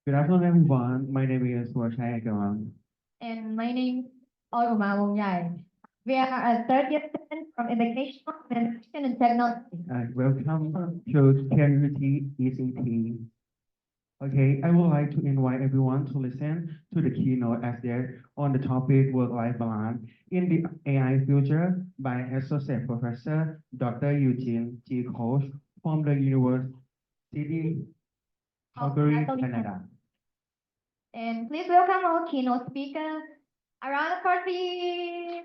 Good afternoon, everyone. My name is Washai Agawan. And my name is Oluma Wongyai. We are a third year student from Educational Administration and Technology. Welcome to Community ECT. Okay, I would like to invite everyone to listen to the keynote essay on the topic work-life balance in the AI future by Associate Professor Dr. Eugene G. Koch from the University of Calgary, Canada. And please welcome our keynote speaker, Arana Corby.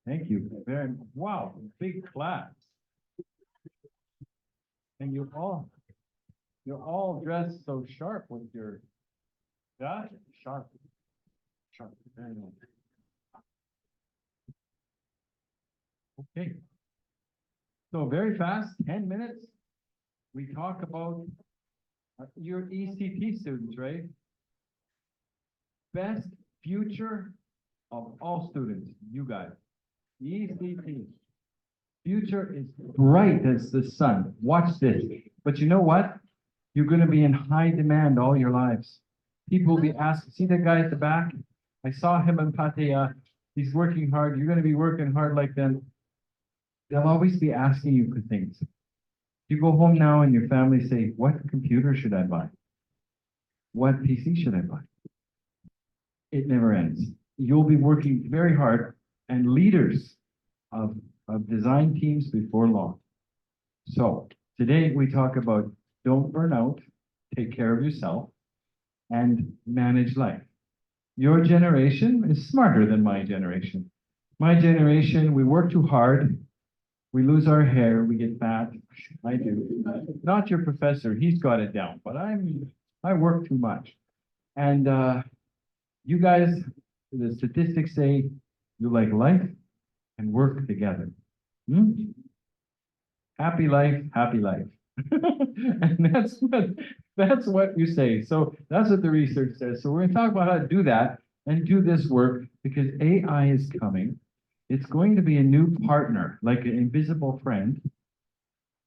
Thank you. Wow, big class. And you're all dressed so sharp with your, yeah, sharp. Very nice. Okay. So very fast, 10 minutes. We talk about your ECT students, right? Best future of all students, you guys. ECT. Future is bright as the sun. Watch this. But you know what? You're going to be in high demand all your lives. People will be asking, see that guy at the back? I saw him in Pattaya. He's working hard. You're going to be working hard like them. They'll always be asking you for things. You go home now and your family say, what computer should I buy? What PC should I buy? It never ends. You'll be working very hard and leaders of design teams before long. So today we talk about don't burn out, take care of yourself, and manage life. Your generation is smarter than my generation. My generation, we work too hard, we lose our hair, we get fat. I do. Not your professor, he's got it down, but I work too much. And you guys, the statistics say you like life and work together. Happy life, happy life. And that's what you say. So that's what the research says. So we're going to talk about how to do that and do this work because AI is coming. It's going to be a new partner, like an invisible friend,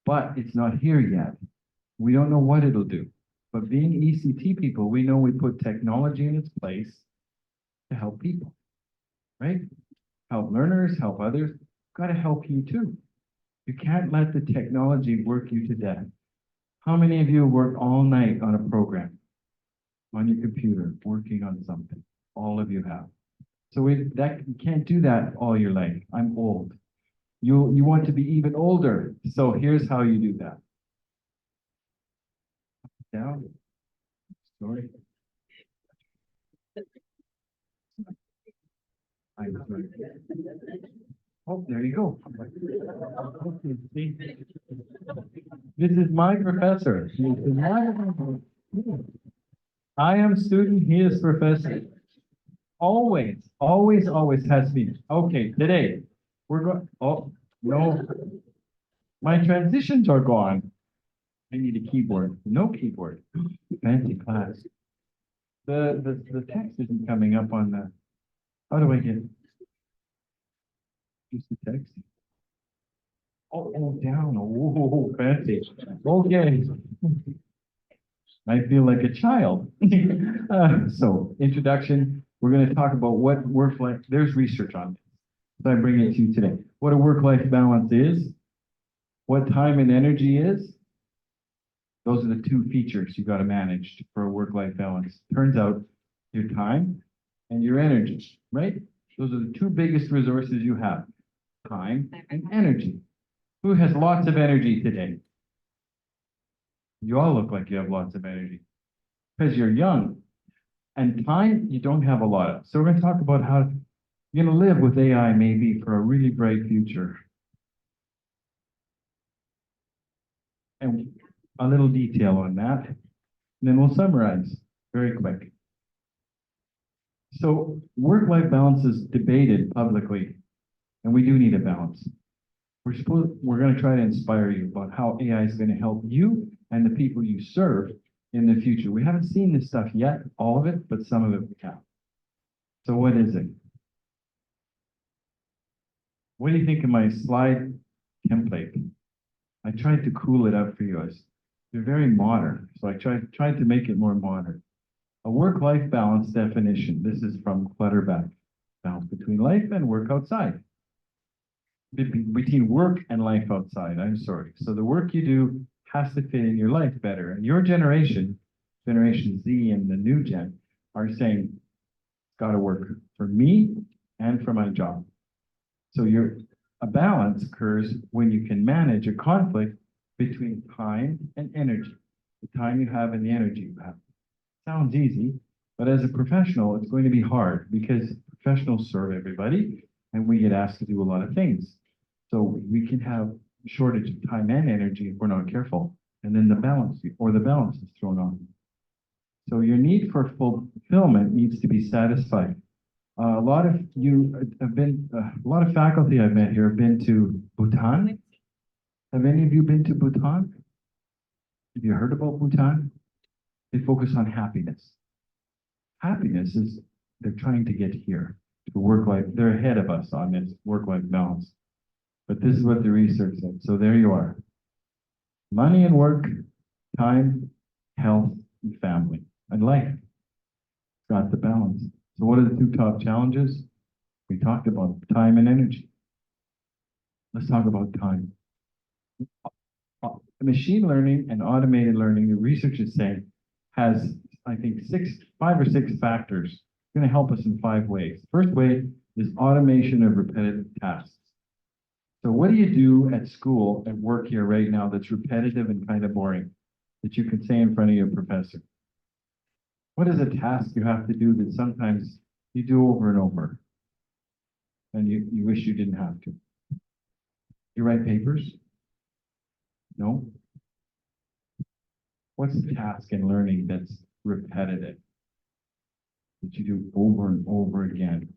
but it's not here yet. We don't know what it'll do. But being ECT people, we know we put technology in its place to help people, right? Help learners, help others. Got to help you too. You can't let the technology work you to death. How many of you work all night on a program, on your computer, working on something? All of you have. So you can't do that all your life. I'm old. You want to be even older. So here's how you do that. Down. Sorry. Oh, there you go. Okay, see? This is my professor. I am student, he is professor. Always, always, always has been. Okay, today we're going, oh, no. My transitions are gone. I need a keyboard. No keyboard. Fancy class. The text isn't coming up on the, how do I get it? Just the text. Oh, down. Oh, fancy. Okay. I feel like a child. So, introduction. We're going to talk about what work-life, there's research on this. So I bring it to you today. What a work-life balance is, what time and energy is. Those are the two features you got to manage for a work-life balance. Turns out your time and your energy, right? Those are the two biggest resources you have, time and energy. Who has lots of energy today? You all look like you have lots of energy because you're young. And time, you don't have a lot of. So we're going to talk about how you're going to live with AI maybe for a really bright future. And a little detail on that. And then we'll summarize very quick. So work-life balance is debated publicly, and we do need a balance. We're going to try to inspire you about how AI is going to help you and the people you serve in the future. We haven't seen this stuff yet, all of it, but some of it we have. So what is it? What do you think of my slide template? I tried to cool it up for you. They're very modern, so I tried to make it more modern. A work-life balance definition. This is from Clutterback. Balance between life and work outside. Between work and life outside, I'm sorry. So the work you do has to fit in your life better. And your generation, Generation Z and the new gen, are saying, it's got to work for me and for my job. So a balance occurs when you can manage a conflict between time and energy. The time you have and the energy you have. Sounds easy, but as a professional, it's going to be hard because professionals serve everybody and we get asked to do a lot of things. So we can have a shortage of time and energy if we're not careful. And then the balance is thrown on. So your need for fulfillment needs to be satisfied. A lot of faculty I've met here have been to Bhutan. Have any of you been to Bhutan? Have you heard about Bhutan? They focus on happiness. Happiness is, they're trying to get here to work-life. They're ahead of us on this work-life balance. But this is what the research said. So there you are. Money and work, time, health, and family, and life. Got the balance. So what are the two top challenges? We talked about time and energy. Let's talk about time. Machine learning and automated learning, the research is saying, has, I think, 5 or 6 factors. It's going to help us in 5 ways. First way is automation of repetitive tasks. So what do you do at school, at work here right now that's repetitive and kind of boring, that you can say in front of your professor? What is a task you have to do that sometimes you do over and over, and you wish you didn't have to? You write papers? No? What's the task in learning that's repetitive, that you do over and over again?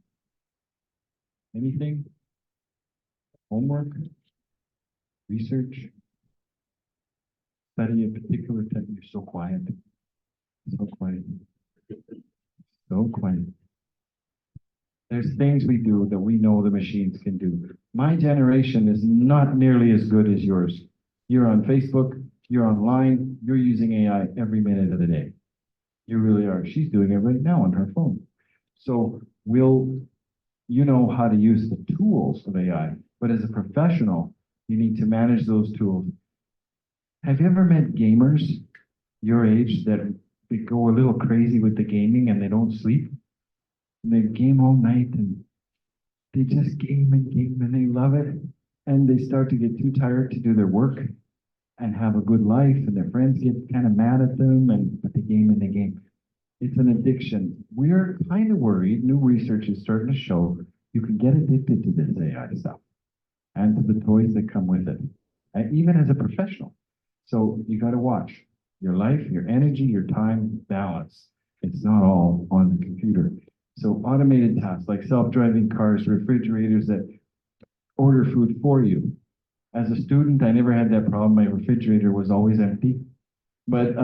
Anything? Homework? Research? Study a particular technique? You're so quiet. So quiet. So quiet. There's things we do that we know the machines can do. My generation is not nearly as good as yours. You're on Facebook, you're online, you're using AI every minute of the day. You really are. She's doing it right now on her phone. So you know how to use the tools of AI, but as a professional, you need to manage those tools. Have you ever met gamers your age that they go a little crazy with the gaming and they don't sleep? And they game all night and they just game and they love it. And they start to get too tired to do their work and have a good life, and their friends get kind of mad at them, but they game and they game. It's an addiction. We're kind of worried. New research is starting to show you can get addicted to this AI stuff and to the toys that come with it, and even as a professional. So you got to watch your life, your energy, your time balance. It's not all on the computer. So automated tasks like self-driving cars, refrigerators that order food for you. As a student, I never had that problem. My refrigerator was always empty. But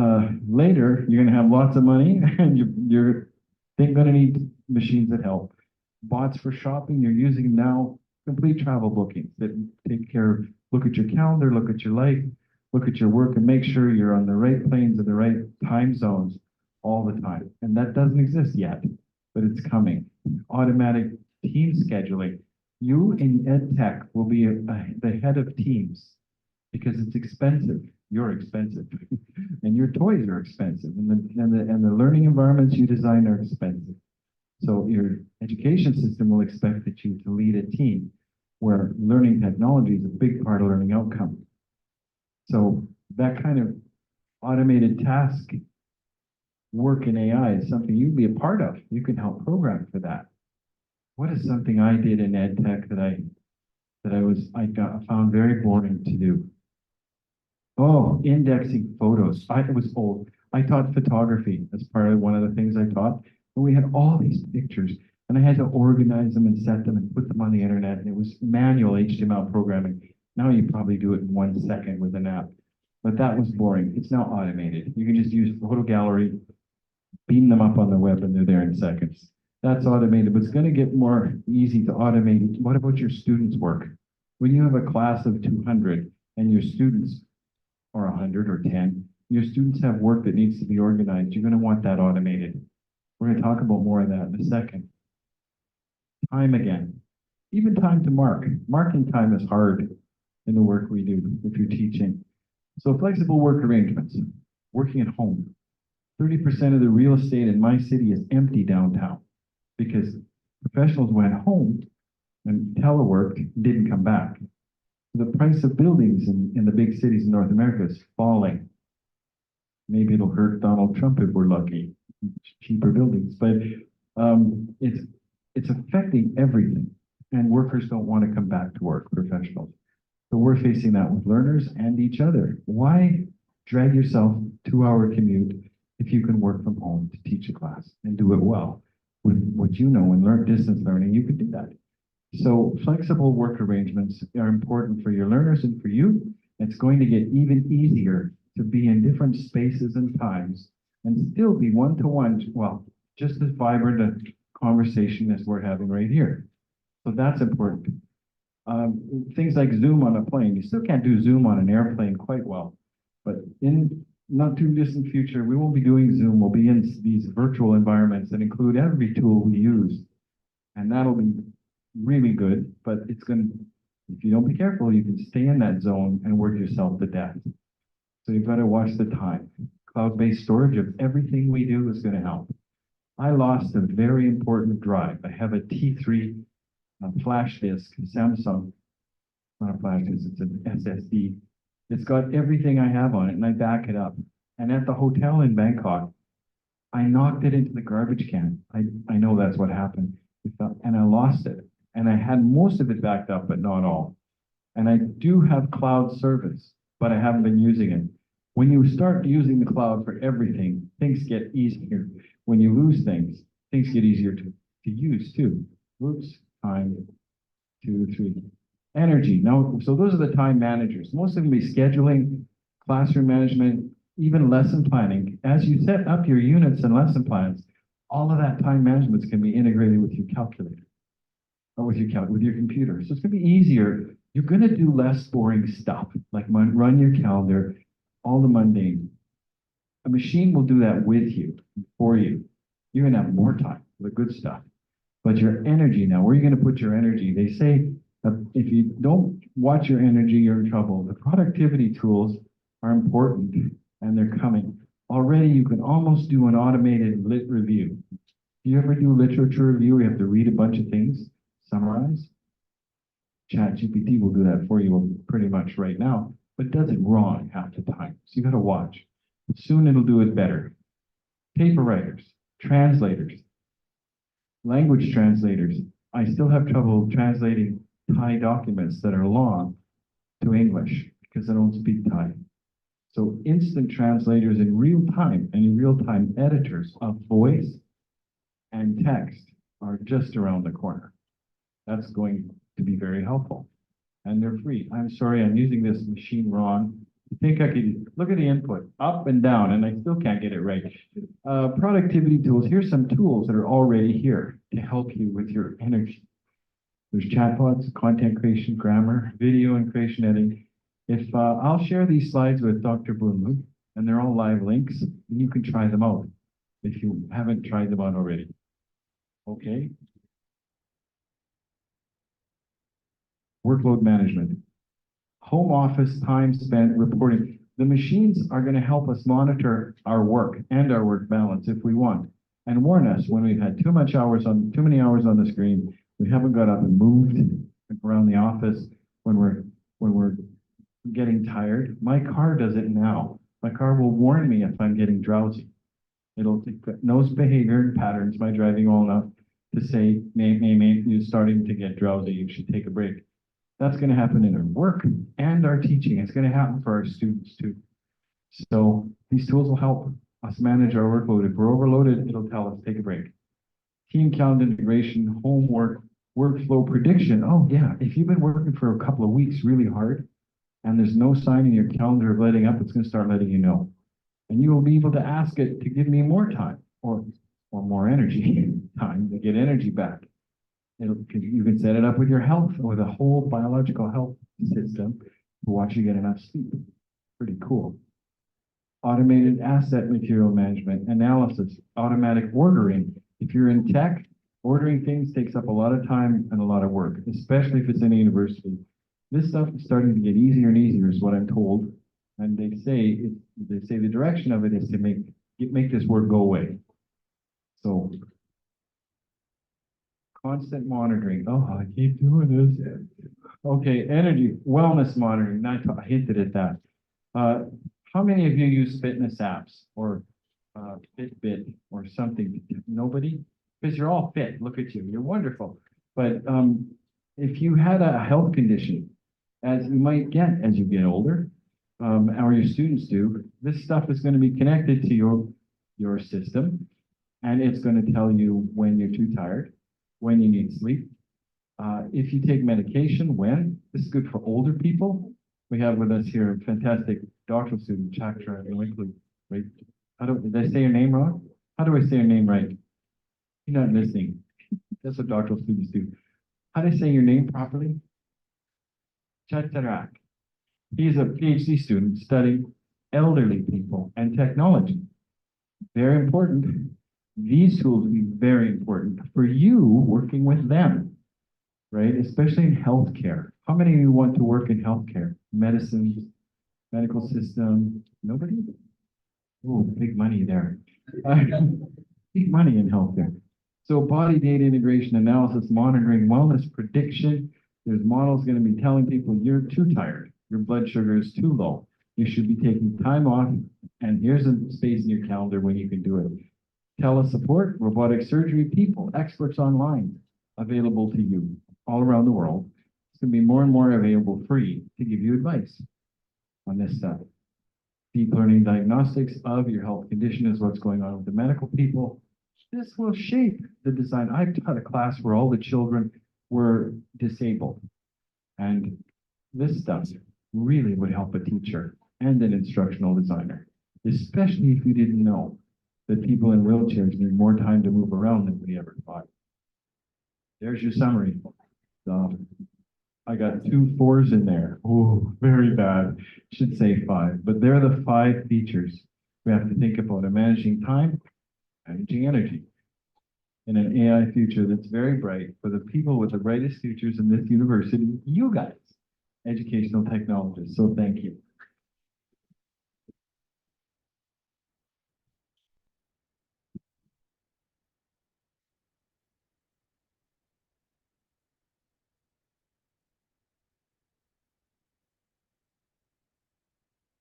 later, you're going to have lots of money and you're going to need machines that help. Bots for shopping, you're using now complete travel bookings that take care of, look at your calendar, look at your life, look at your work, and make sure you're on the right planes and the right time zones all the time. And that doesn't exist yet, but it's coming. Automatic team scheduling. You in ed tech will be the head of teams because it's expensive. You're expensive, and your toys are expensive, and the learning environments you design are expensive. So your education system will expect that you to lead a team where learning technology is a big part of learning outcome. So that kind of automated task work in AI is something you can be a part of. You can help program for that. What is something I did in ed tech that I found very boring to do? Oh, indexing photos. It was old. I taught photography as part of one of the things I taught. And we had all these pictures and I had to organize them and set them and put them on the internet. And it was manual HTML programming. Now you probably do it in 1 second with an app, but that was boring. It's now automated. You can just use Photo Gallery, beam them up on the web, and they're there in seconds. That's automated, but it's gonna get more easy to automate. What about your students' work? When you have a class of 200 and your students, or 100 or 10, your students have work that needs to be organized, you're gonna want that automated. We're gonna talk about more of that in a second. Time again, even time to mark. Marking time is hard in the work we do if you're teaching. So flexible work arrangements, working at home. 30% of the real estate in my city is empty downtown because professionals went home and telework didn't come back. The price of buildings in the big cities in North America is falling. Maybe it'll hurt Donald Trump if we're lucky, cheaper buildings, but it's affecting everything. And workers don't want to come back to work, professionals. So we're facing that with learners and each other. Why drag yourself 2-hour commute if you can work from home to teach a class and do it well? With what you know and learn distance learning, you can do that. So flexible work arrangements are important for your learners and for you. It's going to get even easier to be in different spaces and times and still be one-to-one, well, just as vibrant a conversation as we're having right here. So that's important. Things like Zoom on a plane, you still can't do Zoom on an airplane quite well, but in not too distant future, we won't be doing Zoom. We'll be in these virtual environments that include every tool we use. And that'll be really good, but it's going to, if you don't be careful, you can stay in that zone and work yourself to death. So you've got to watch the time. Cloud-based storage of everything we do is going to help. I lost a very important drive. I have a T3 flash disk, Samsung, not a flash disk, it's an SSD. It's got everything I have on it and I back it up. And at the hotel in Bangkok, I knocked it into the garbage can. I know that's what happened. And I lost it. And I had most of it backed up, but not all. And I do have cloud service, but I haven't been using it. When you start using the cloud for everything, things get easier. When you lose things get easier to use too. Oops, time, 2, 3. Energy. Now, so those are the time managers. Most of them be scheduling, classroom management, even lesson planning. As you set up your units and lesson plans, all of that time management can be integrated with your calculator or with your computer. So it's going to be easier. You're going to do less boring stuff like run your calendar, all the mundane. A machine will do that with you, for you. You're going to have more time for the good stuff. But your energy now, where are you going to put your energy? They say if you don't watch your energy, you're in trouble. The productivity tools are important and they're coming. Already you can almost do an automated lit review. Do you ever do literature review where you have to read a bunch of things, summarize? ChatGPT will do that for you pretty much right now, but does it wrong half the time. So you got to watch. But soon it'll do it better. Paper writers, translators, language translators. I still have trouble translating Thai documents that are long to English because I don't speak Thai. So instant translators in real time and real-time editors of voice and text are just around the corner. That's going to be very helpful. And they're free. I'm sorry, I'm using this machine wrong. I think I could look at the input up and down, and I still can't get it right. Productivity tools. Here's some tools that are already here to help you with your energy. There's chatbots, content creation, grammar, video and creation editing. If I'll share these slides with Dr. Bloom, and they're all live links, and you can try them out if you haven't tried them out already. Okay. Workload management. Home office time spent reporting. The machines are going to help us monitor our work and our work balance if we want, and warn us when we've had too many hours on the screen. We haven't got up and moved around the office when we're getting tired. My car does it now. My car will warn me if I'm getting drowsy. It'll knows behavior patterns by driving well enough to say, you're starting to get drowsy. You should take a break. That's going to happen in our work and our teaching. It's going to happen for our students too. So these tools will help us manage our workload. If we're overloaded, it'll tell us take a break. Team calendar integration, homework, workflow prediction. Oh yeah, if you've been working for a couple of weeks really hard and there's no sign in your calendar of letting up, it's going to start letting you know. And you will be able to ask it to give me more time or or more energy, time to get energy back. You can set it up with your health, or the whole biological health system to watch you get enough sleep. Pretty cool. Automated asset material management, analysis, automatic ordering. If you're in tech, ordering things takes up a lot of time and a lot of work, especially if it's in a university. This stuff is starting to get easier and easier, is what I'm told. And they say the direction of it is to make this work go away. So constant monitoring. Oh, I keep doing this. Okay, energy, wellness monitoring. I hinted at that. How many of you use fitness apps or Fitbit or something? Nobody? Because you're all fit. Look at you. You're wonderful. But if you had a health condition, as you might get as you get older, or your students do, this stuff is going to be connected to your system, and it's going to tell you when you're too tired, when you need sleep. If you take medication, when. This is good for older people. We have with us here a fantastic doctoral student, Chakra Winkley. Right? Did I say your name wrong? How do I say your name right? You're not listening. That's what doctoral students do. How do I say your name properly? Chatarak. He's a PhD student studying elderly people and technology. Very important. These tools will be very important for you working with them, right? Especially in healthcare. How many of you want to work in healthcare? Medicines, medical system? Nobody? Oh, big money there. Big money in healthcare. So body data integration, analysis, monitoring, wellness prediction. There's models going to be telling people you're too tired. Your blood sugar is too low. You should be taking time off. And here's a space in your calendar when you can do it. Telesupport, robotic surgery, people, experts online, available to you all around the world. It's going to be more and more available free to give you advice on this stuff. Deep learning diagnostics of your health condition is what's going on with the medical people. This will shape the design. I taught a class where all the children were disabled. And this stuff really would help a teacher and an instructional designer, especially if you didn't know that people in wheelchairs need more time to move around than we ever thought. There's your summary. I got 2 4s in there. Oh, very bad. Should say 5, but they're the 5 features we have to think about in managing time, managing energy, in an AI future that's very bright for the people with the brightest futures in this university, you guys, educational technologists. So thank you.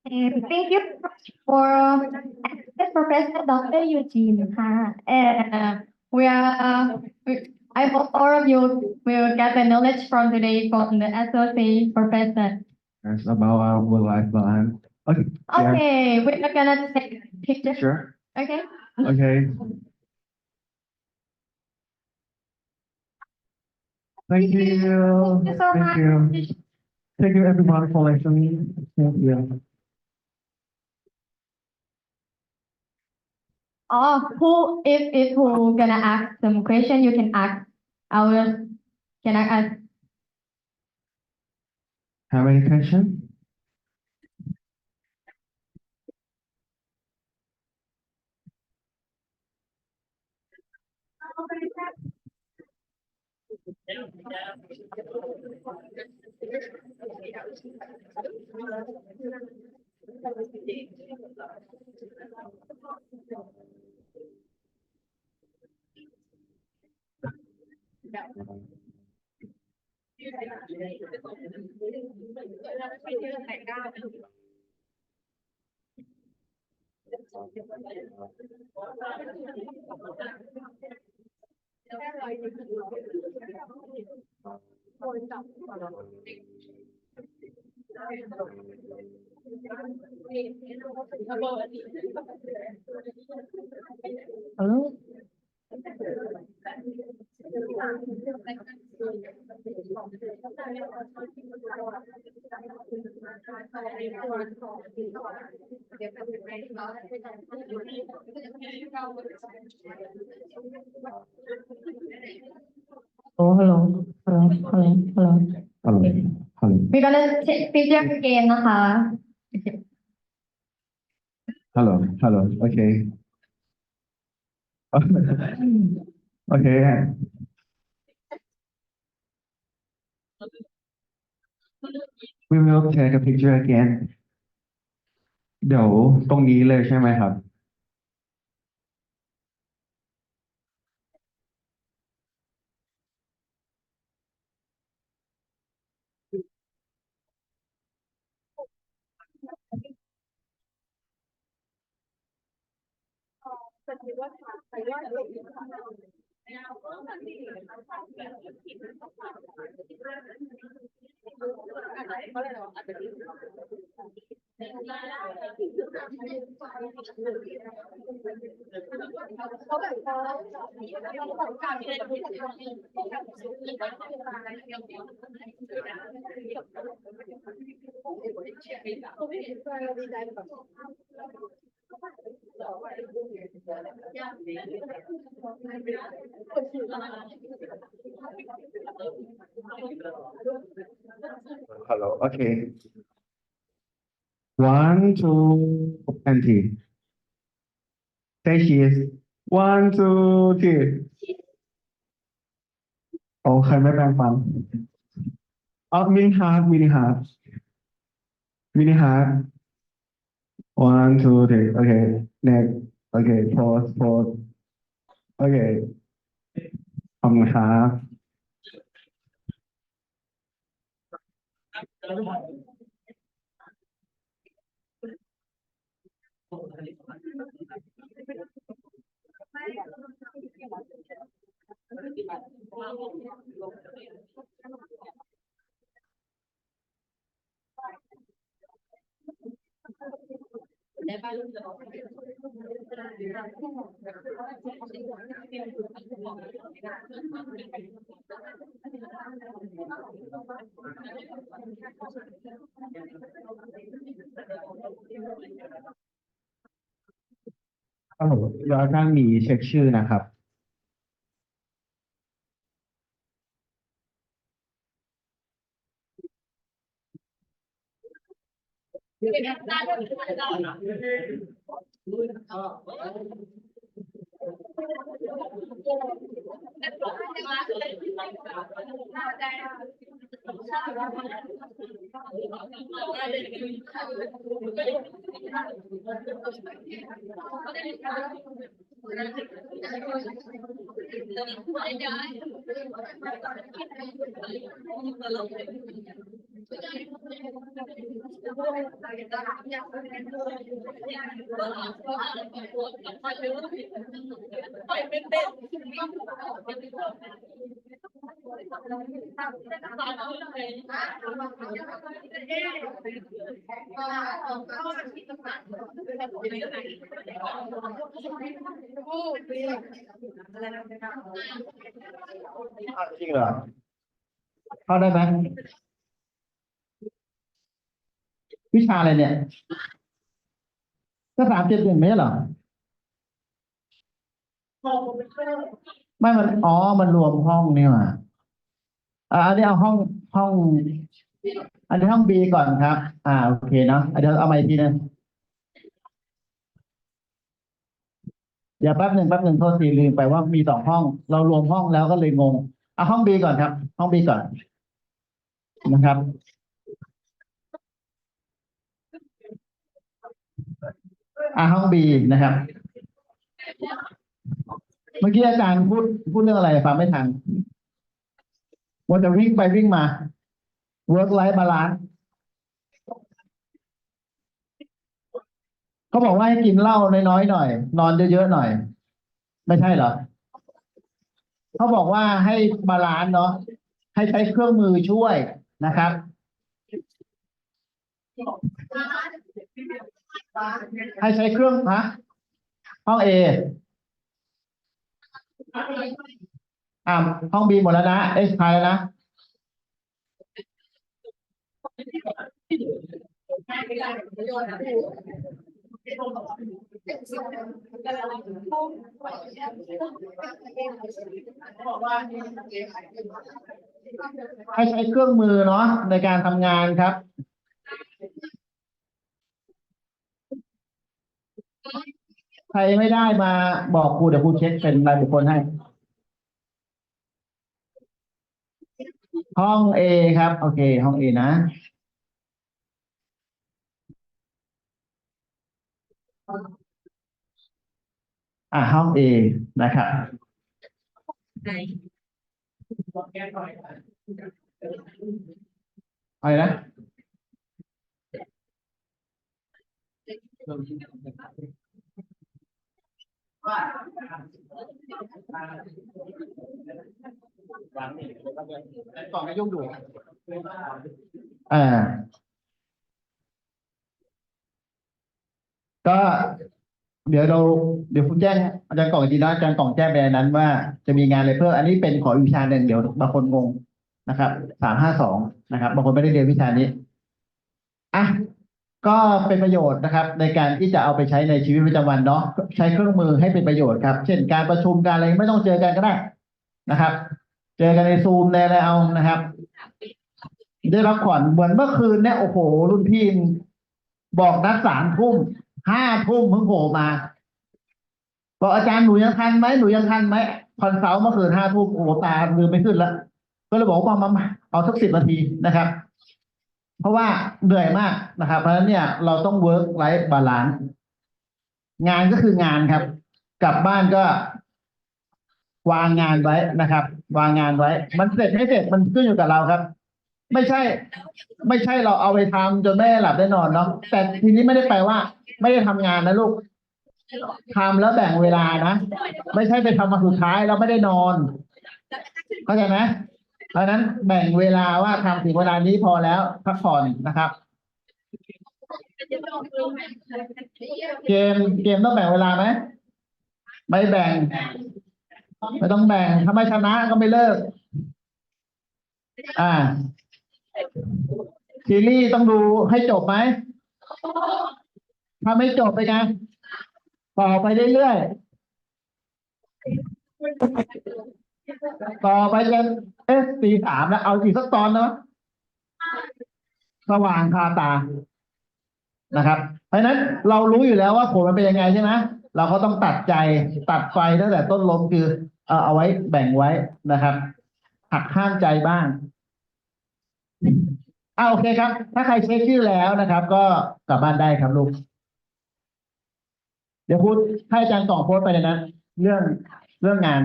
And thank you for Professor Dr. Eugene. And I hope all of you will get the knowledge from today from the associate professor. That's about our work-life balance. Okay. Yeah, Okay, we're gonna take pictures. sure. Okay. Okay. Thank you. Thank you so Thank you. much. Thank you everyone for listening. Thank you. If who gonna ask some question, you can ask. Can I ask? Have any question? Hello. Oh, hello. Hello. Okay. Hello. We're gonna take picture again นะคะ Hello. Okay. Okay. We will take a picture again. เดี๋ยวตรงนี้เลยใช่ไหมครับ Hello. Okay. 1, 2, and 3. Say cheese. 1, 2, 3. โอ้ใครไม่แปรงฟันมินิฮาร์ด 1, 2, 3. Okay. Next. Okay. Pause. Okay. ขอบคุณครับ เดี๋ยวอาจารย์หมีเช็คชื่อนะครับ จริงเหรอเข้าได้ไหมวิชาอะไรเนี่ยก็371ไม่ใช่เหรอไม่มันรวมห้องนี่หว่าอันนี้เอาห้องอันนี้ห้อง B ก่อนครับโอเคเนาะเดี๋ยวเอาใหม่อีกทีนึงเดี๋ยวแป๊บหนึ่งโทษทีลืมไปว่ามี2 ห้องเรารวมห้องแล้วก็เลยงงเอาห้อง B ก่อนครับห้อง B ก่อนนะครับห้อง B นะครับเมื่อกี้อาจารย์พูดเรื่องอะไรฟังไม่ทันว่าจะวิ่งไปวิ่งมา work life balance เขาบอกว่าให้กินเหล้าน้อยๆหน่อยนอนเยอะๆหน่อยไม่ใช่เหรอเขาบอกว่าให้บาลานซ์เนาะให้ใช้เครื่องมือช่วยนะครับให้ใช้เครื่องห้อง A ห้อง B หมดแล้วนะใครแล้วนะ ให้ใช้เครื่องมือเนาะในการทำงานครับใครไม่ได้มาบอกครูเดี๋ยวครูเช็คเป็นรายบุคคลให้ห้องเอครับโอเคห้องเอนะห้องเอนะครับอะไรนะกล่องไม่ยุ่งดูก็เดี๋ยวผมแจ้งอาจารย์กล่องจริงๆนะอาจารย์กล่องแจ้งไปนั้นว่าจะมีงานอะไรเพิ่มอันนี้เป็นขอวิชาหนึ่งเดี๋ยวบางคนงงนะครับ352นะครับบางคนไม่ได้เรียนวิชานี้ก็เป็นประโยชน์นะครับในการที่จะเอาไปใช้ในชีวิตประจำวันเนาะใช้เครื่องมือให้เป็นประโยชน์ครับเช่นการประชุมการอะไรไม่ต้องเจอกันก็ได้นะครับ เจอกันในซูมในอะไรเอานะครับได้รับขวัญเหมือนเมื่อคืนเนี่ยโอ้โหรุ่นพี่บอกนัด3 ทุ่ม5 ทุ่มเพิ่งโผล่มาบอกอาจารย์หนูยังทันไหมคอนเสิร์ตเมื่อคืน5 ทุ่มโอ้ตาลืมไม่ขึ้นแล้วก็เลยบอกว่ามาเอาสัก10 นาทีนะครับ เพราะว่าเหนื่อยมากนะครับเพราะฉะนั้นเนี่ยเราต้อง work life balance งานก็คืองานครับกลับบ้านก็วางงานไว้นะครับวางงานไว้มันเสร็จไม่เสร็จมันขึ้นอยู่กับเราครับไม่ใช่เราเอาไปทำจนไม่หลับได้นอนเนาะแต่ทีนี้ไม่ได้แปลว่าไม่ได้ทำงานนะลูกทำแล้วแบ่งเวลานะไม่ใช่ไปทำมาสุดท้ายแล้วไม่ได้นอนเข้าใจไหมเพราะนั้นแบ่งเวลาว่าทำถึงเวลานี้พอแล้วพักผ่อนนะครับเกมต้องแบ่งเวลาไหมไม่แบ่งไม่ต้องแบ่งถ้าไม่ชนะก็ไม่เลิกซีรีส์ต้องดูให้จบไหมถ้าไม่จบไปไงต่อไปเรื่อยๆต่อไปจนตี 3แล้วเอาอีกสักตอนนะสว่างคาตานะครับเพราะฉะนั้นเรารู้อยู่แล้วว่าผลมันเป็นยังไงใช่ไหมเราก็ต้องตัดไฟตั้งแต่ต้นลมคือเอาไว้แบ่งไว้นะครับหักห้ามใจบ้างโอเคครับถ้าใครเช็คชื่อแล้วนะครับก็กลับบ้านได้ครับลูกเดี๋ยวคุณให้อาจารย์ต่อโพสต์ไปเลยนะเรื่องงาน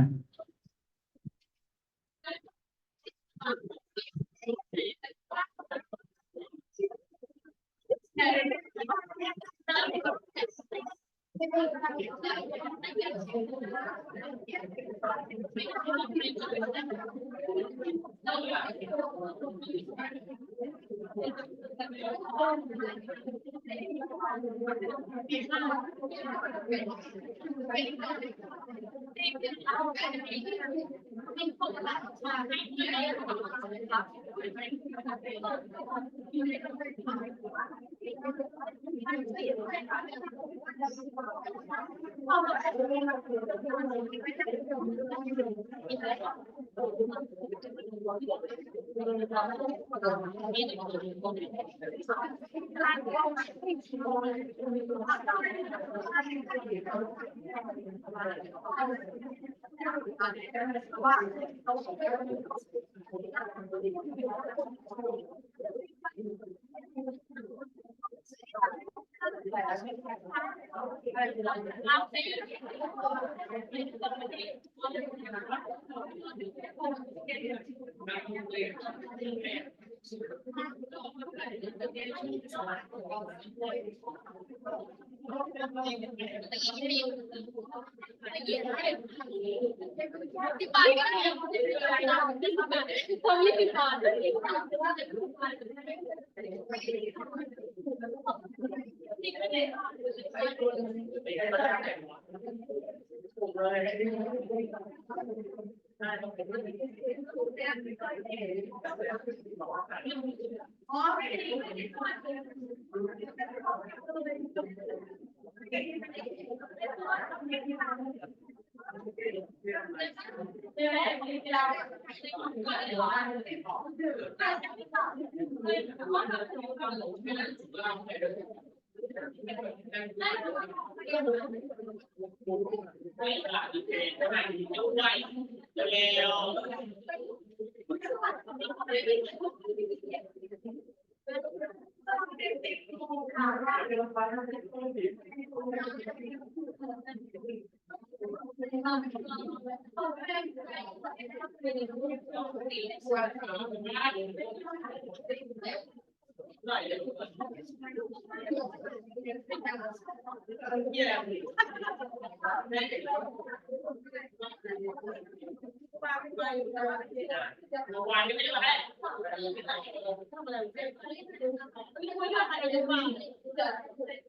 Why